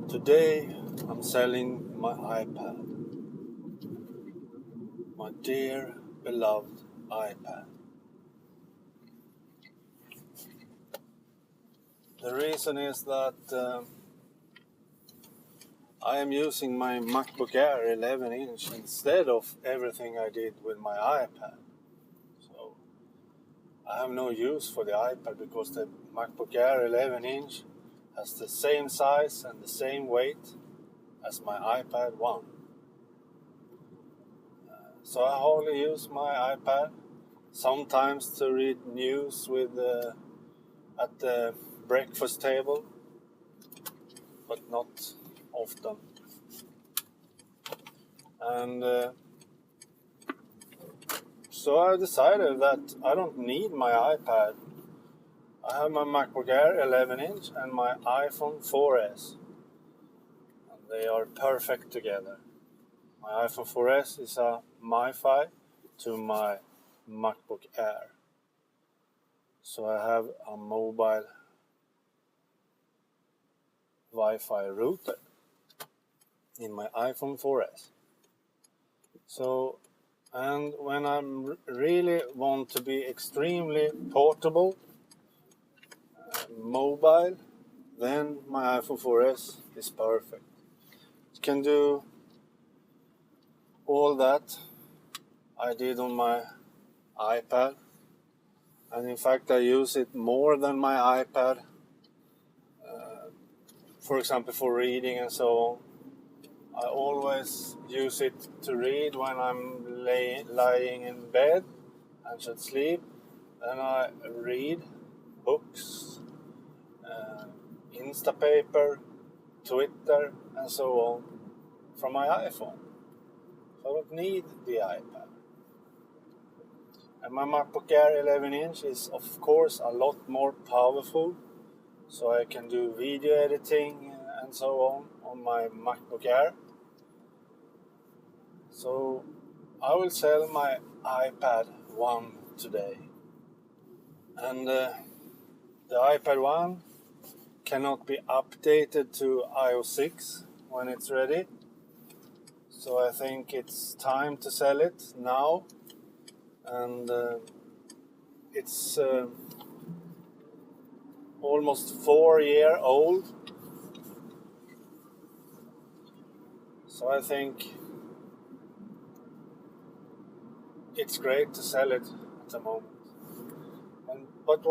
Today I'm selling my iPad, my dear beloved iPad. The reason is that I am using my MacBook Air 11-inch instead of everything I did with my iPad. So I have no use for the iPad because the MacBook Air 11-inch has the same size and the same weight as my iPad 1. So I only use my iPad sometimes to read news at the breakfast table, but not often. And so I decided that I don't need my iPad. I have my MacBook Air 11-inch and my iPhone 4S. And they are perfect together. My iPhone 4S is a MiFi to my MacBook Air. So I have a mobile Wi-Fi router in my iPhone 4S. So, and when I really want to be extremely portable, mobile, then my iPhone 4S is perfect. It can do all that I did on my iPad, and in fact I use it more than my iPad, for example for reading and so on. I always use it to read when I'm lying in bed and should sleep. Then I read books, Instapaper, Twitter and so on from my iPhone. So I don't need the iPad. And my MacBook Air 11-inch is of course a lot more powerful, so I can do video editing and so on my MacBook Air. So I will sell my iPad 1 today. And the iPad 1 cannot be updated to iOS 6 when it's ready. So I think it's time to sell it now. And it's almost 4 years old. So I think it's great to sell it at the moment. But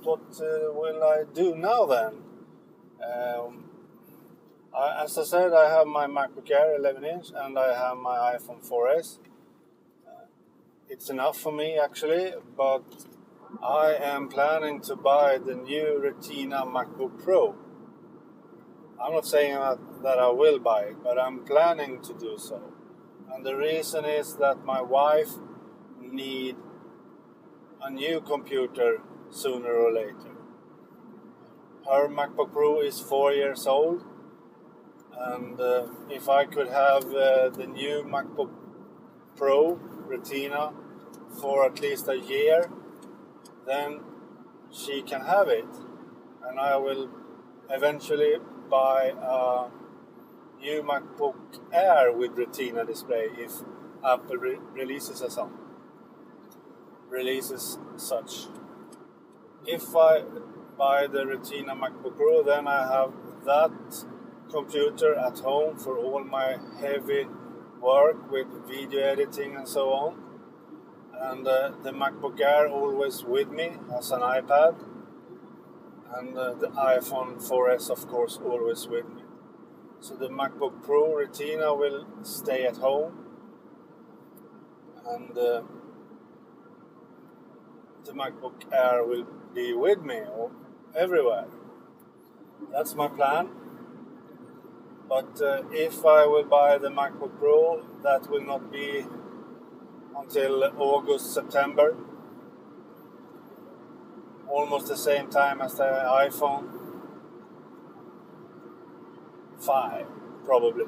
what will I do now then? As I said, I have my MacBook Air 11-inch and I have my iPhone 4S. It's enough for me actually, but I am planning to buy the new Retina MacBook Pro. I'm not saying that I will buy it, but I'm planning to do so. And the reason is that my wife needs a new computer sooner or later. Her MacBook Pro is 4 years old, and if I could have the new MacBook Pro Retina for at least a year, then she can have it, and I will eventually buy a new MacBook Air with Retina display if Apple releases such. If I buy the Retina MacBook Pro, then I have that computer at home for all my heavy work with video editing and so on. And the MacBook Air always with me as an iPad. And the iPhone 4S, of course, always with me. So the MacBook Pro Retina will stay at home. And the MacBook Air will be with me everywhere. That's my plan. But if I will buy the MacBook Pro, that will not be until August, September. Almost the same time as the iPhone 5, probably.